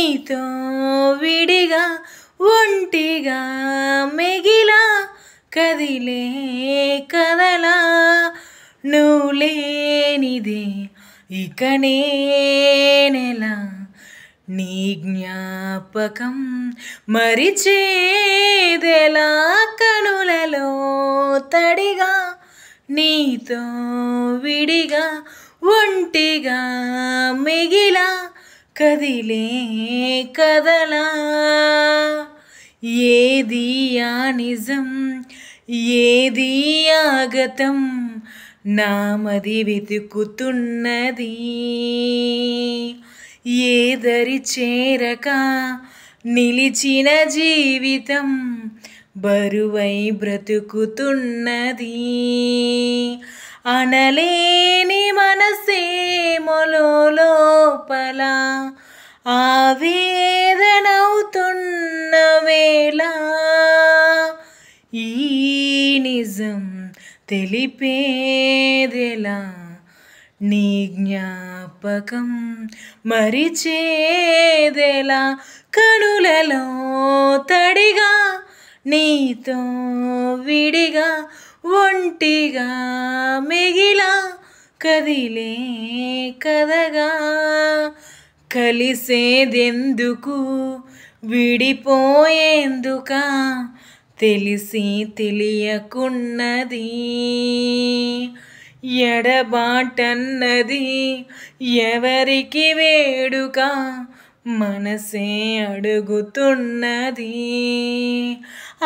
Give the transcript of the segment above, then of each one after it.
నీతో విడిగా ఒంటిగా మిగిలా కదిలే కదలా నువ్వు లేనిదే ఇక నేనెలా నీ జ్ఞాపకం మరిచేదెలా కనులలో తడిగా నీతో విడిగా ఒంటిగా మిగిలా కదిలే కదలా ఏది ఆ నిజం ఏది ఆగతం నామది వెతుకుతున్నది ఏదరి చేరక నిలిచిన జీవితం బరువై బ్రతుకుతున్నది అనలేని మనసేమో లోపల ఆవేదనవుతున్న వేళ ఈ నిజం తెలిపేదెలా నీ జ్ఞాపకం మరిచేదెలా కనులలో తడిగా నీతో విడిగా ఒంటిగా మిగిలా కదిలే కదగా కలిసేదెందుకు విడిపోయేందుకా తెలిసి తెలియకున్నది ఎడబాటన్నది ఎవరికి వేడుక మనసే అడుగుతున్నది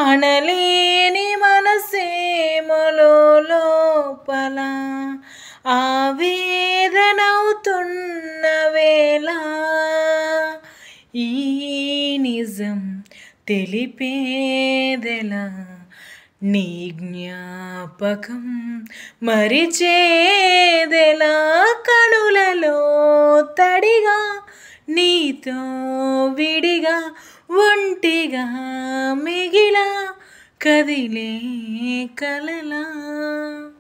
అనలేని మనసేమో లోపల ఆవేదనవుతున్న వేళ ఈ నిజం తెలిపేదెలా నీ జ్ఞాపకం మరిచేదెలా కనులలో తడిగా నీతో విడిగా ఒంటిగా మిగిలా కదిలే కలలా